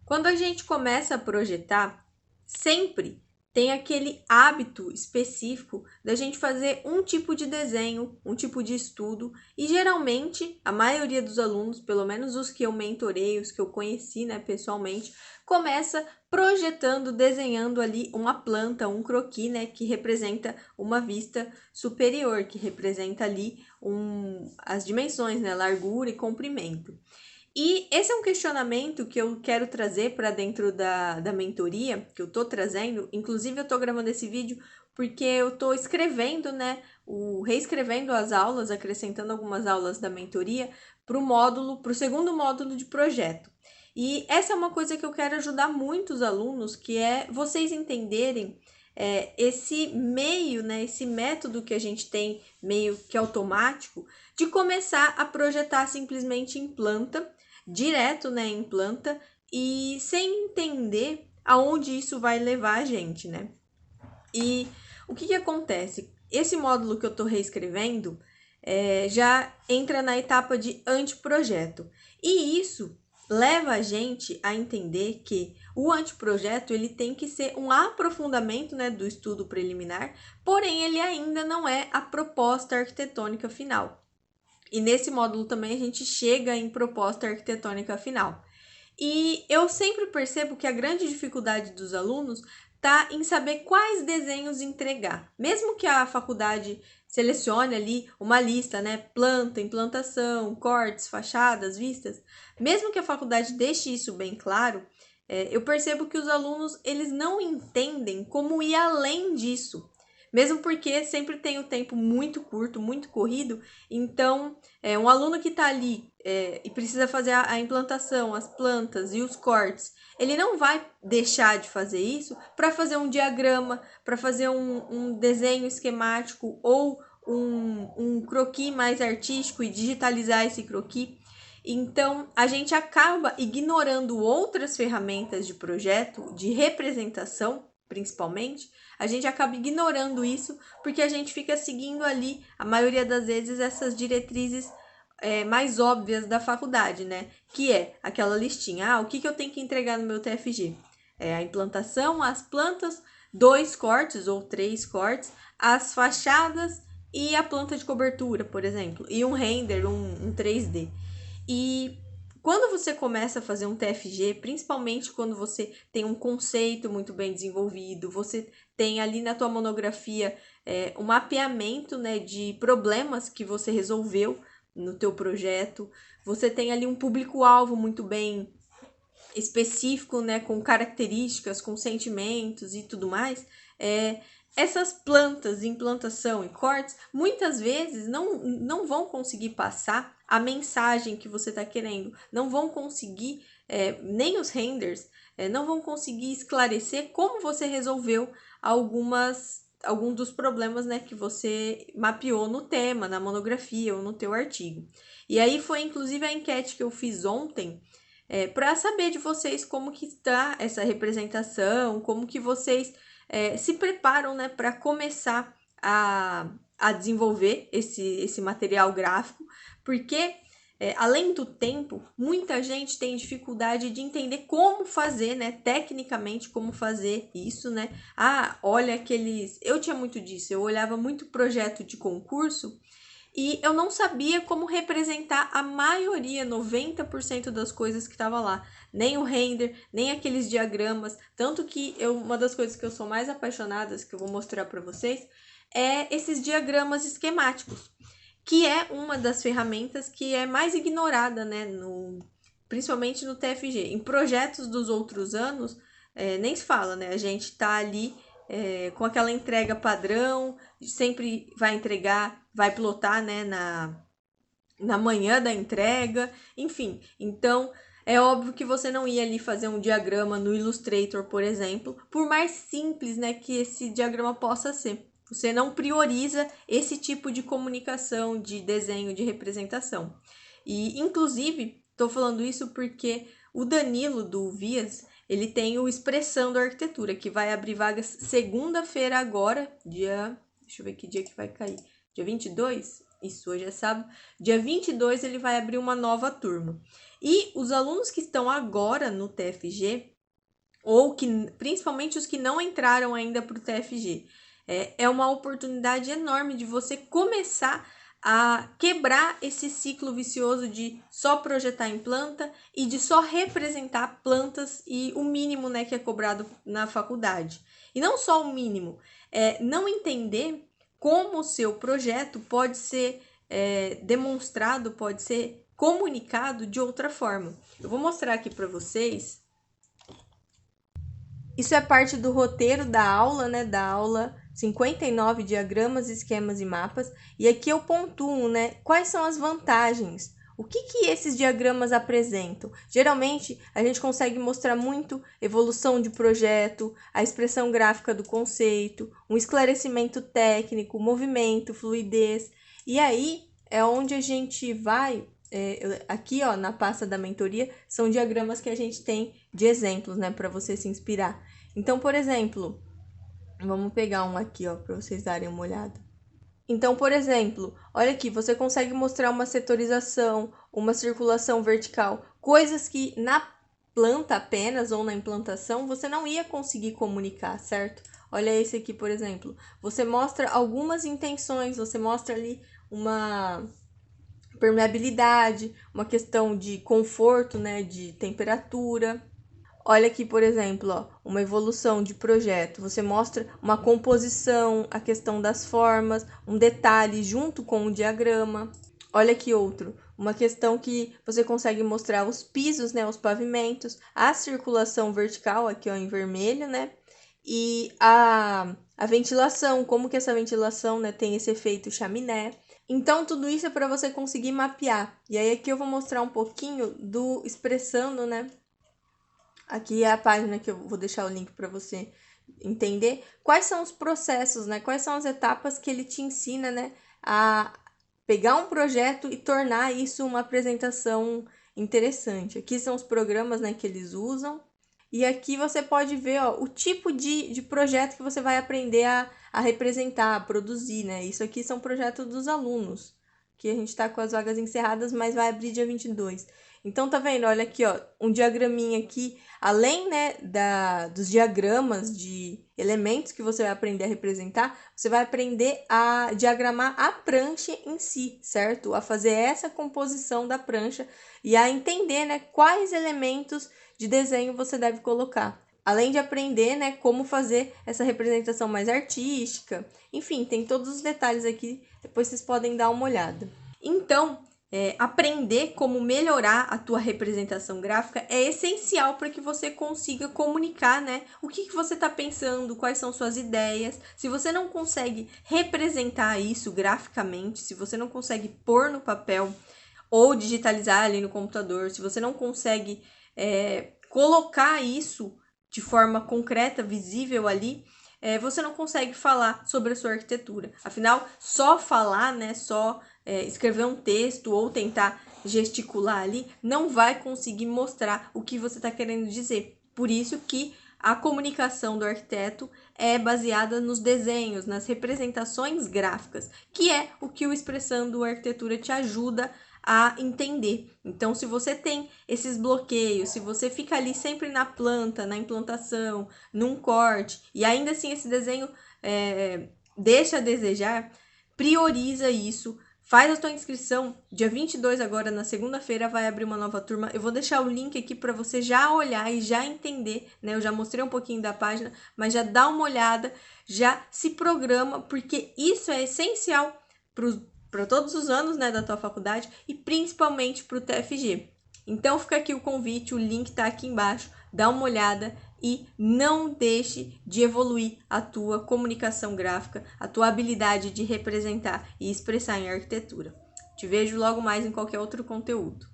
Quando a gente começa a projetar, sempre tem aquele hábito específico da gente fazer um tipo de desenho, um tipo de estudo, e geralmente a maioria dos alunos, pelo menos os que eu mentorei, os que eu conheci, né, pessoalmente, começa projetando, desenhando ali uma planta, um croquis, né, que representa uma vista superior, que representa ali as dimensões, né, largura e comprimento. E esse é um questionamento que eu quero trazer para dentro da mentoria, que eu estou trazendo. Inclusive, eu estou gravando esse vídeo porque eu estou escrevendo, né? Reescrevendo as aulas, acrescentando algumas aulas da mentoria para o segundo módulo de projeto. E essa é uma coisa que eu quero ajudar muitos alunos, que é vocês entenderem esse meio, né? Esse método que a gente tem, meio que automático, de começar a projetar simplesmente em planta direto, né, em planta e sem entender aonde isso vai levar a gente, né? E o que acontece? Esse módulo que eu estou reescrevendo já entra na etapa de anteprojeto. E isso leva a gente a entender que o anteprojeto ele tem que ser um aprofundamento, né, do estudo preliminar, porém ele ainda não é a proposta arquitetônica final. E nesse módulo também a gente chega em proposta arquitetônica final. E eu sempre percebo que a grande dificuldade dos alunos está em saber quais desenhos entregar. Mesmo que a faculdade selecione ali uma lista, né? Planta, implantação, cortes, fachadas, vistas. Mesmo que a faculdade deixe isso bem claro, eu percebo que os alunos eles não entendem como ir além disso. Mesmo porque sempre tem o tempo muito curto, muito corrido, então um aluno que está ali e precisa fazer a implantação, as plantas e os cortes, ele não vai deixar de fazer isso para fazer um diagrama, para fazer um desenho esquemático ou um croquis mais artístico e digitalizar esse croquis. Então, a gente acaba ignorando outras ferramentas de projeto, de representação, principalmente, a gente acaba ignorando isso porque a gente fica seguindo ali, a maioria das vezes, essas diretrizes mais óbvias da faculdade, né? Que é aquela listinha. Ah, o que eu tenho que entregar no meu TFG? A implantação, as plantas, 2 cortes ou 3 cortes, as fachadas e a planta de cobertura, por exemplo. E um render, um 3D. E quando você começa a fazer um TFG, principalmente quando você tem um conceito muito bem desenvolvido, você tem ali na tua monografia um mapeamento, né, de problemas que você resolveu no teu projeto, você tem ali um público-alvo muito bem específico, né, com características, com sentimentos e tudo mais, essas plantas, implantação e cortes, muitas vezes não vão conseguir passar a mensagem que você está querendo, não vão conseguir, nem os renders, não vão conseguir esclarecer como você resolveu alguns dos problemas, né, que você mapeou no tema, na monografia ou no teu artigo. E aí foi inclusive a enquete que eu fiz ontem, para saber de vocês como que está essa representação, como que vocês se preparam, né, para começar a desenvolver esse material gráfico, porque além do tempo, muita gente tem dificuldade de entender como fazer, né, tecnicamente como fazer isso, né? Ah, olha aqueles... Eu tinha muito disso, eu olhava muito projeto de concurso e eu não sabia como representar a maioria, 90% das coisas que estava lá. Nem o render, nem aqueles diagramas. Tanto que uma das coisas que eu sou mais apaixonada, que eu vou mostrar para vocês, é esses diagramas esquemáticos, que é uma das ferramentas que é mais ignorada, né, principalmente no TFG. Em projetos dos outros anos, nem se fala, né? A gente tá ali com aquela entrega padrão, sempre vai entregar, vai plotar, né, na manhã da entrega, enfim. Então, é óbvio que você não ia ali fazer um diagrama no Illustrator, por exemplo, por mais simples, né, que esse diagrama possa ser. Você não prioriza esse tipo de comunicação, de desenho, de representação. E, inclusive, estou falando isso porque o Danilo do Vias, ele tem o Expressando Arquitetura, que vai abrir vagas segunda-feira agora, dia... Deixa eu ver que dia que vai cair. Dia 22? Isso, hoje é sábado. Dia 22 ele vai abrir uma nova turma. E os alunos que estão agora no TFG, ou que principalmente os que não entraram ainda para o TFG, é uma oportunidade enorme de você começar a quebrar esse ciclo vicioso de só projetar em planta e de só representar plantas e o mínimo, né, que é cobrado na faculdade. E não só o mínimo, não entender como o seu projeto pode ser demonstrado, pode ser comunicado de outra forma. Eu vou mostrar aqui para vocês. Isso é parte do roteiro da aula, né? Da aula 59, diagramas, esquemas e mapas. E aqui eu pontuo, né? Quais são as vantagens? O que esses diagramas apresentam? Geralmente, a gente consegue mostrar muito evolução de projeto, a expressão gráfica do conceito, um esclarecimento técnico, movimento, fluidez. E aí é onde a gente vai... aqui, ó, na pasta da mentoria, são diagramas que a gente tem de exemplos, né, para você se inspirar. Então, por exemplo, vamos pegar um aqui, ó, para vocês darem uma olhada. Então, por exemplo, olha aqui, você consegue mostrar uma setorização, uma circulação vertical, coisas que na planta apenas ou na implantação você não ia conseguir comunicar, certo? Olha esse aqui, por exemplo. Você mostra algumas intenções, você mostra ali uma permeabilidade, uma questão de conforto, né, de temperatura. Olha aqui, por exemplo, ó, uma evolução de projeto. Você mostra uma composição, a questão das formas, um detalhe junto com o diagrama. Olha aqui outro, uma questão que você consegue mostrar os pisos, né, os pavimentos, a circulação vertical, aqui ó, em vermelho, né, e a ventilação, como que essa ventilação, né, tem esse efeito chaminé. Então, tudo isso é para você conseguir mapear. E aí aqui eu vou mostrar um pouquinho do expressando, né, aqui é a página que eu vou deixar o link para você entender quais são os processos, né? Quais são as etapas que ele te ensina, né? A pegar um projeto e tornar isso uma apresentação interessante. Aqui são os programas, né, que eles usam. E aqui você pode ver, ó, o tipo de projeto que você vai aprender a representar, a produzir, né? Isso aqui são projetos dos alunos, que a gente está com as vagas encerradas, mas vai abrir dia 22. Então, tá vendo? Olha aqui, ó, um diagraminha aqui. Além, né, dos diagramas de elementos que você vai aprender a representar, você vai aprender a diagramar a prancha em si, certo? A fazer essa composição da prancha e a entender, né, quais elementos de desenho você deve colocar. Além de aprender, né, como fazer essa representação mais artística. Enfim, tem todos os detalhes aqui, depois vocês podem dar uma olhada. Então, aprender como melhorar a tua representação gráfica é essencial para que você consiga comunicar, né, o que você está pensando, quais são suas ideias. Se você não consegue representar isso graficamente, se você não consegue pôr no papel ou digitalizar ali no computador, se você não consegue colocar isso de forma concreta, visível ali, você não consegue falar sobre a sua arquitetura. Afinal, só falar, né, só escrever um texto ou tentar gesticular ali, não vai conseguir mostrar o que você está querendo dizer. Por isso que a comunicação do arquiteto é baseada nos desenhos, nas representações gráficas, que é o que o Expressando Arquitetura te ajuda a entender. Então, se você tem esses bloqueios, se você fica ali sempre na planta, na implantação, num corte, e ainda assim esse desenho deixa a desejar, prioriza isso. Faz a tua inscrição, dia 22 agora, na segunda-feira, vai abrir uma nova turma. Eu vou deixar o link aqui para você já olhar e já entender, né? Eu já mostrei um pouquinho da página, mas já dá uma olhada, já se programa, porque isso é essencial para todos os anos, né, da tua faculdade e principalmente para o TFG. Então fica aqui o convite, o link está aqui embaixo, dá uma olhada e não deixe de evoluir a tua comunicação gráfica, a tua habilidade de representar e expressar em arquitetura. Te vejo logo mais em qualquer outro conteúdo.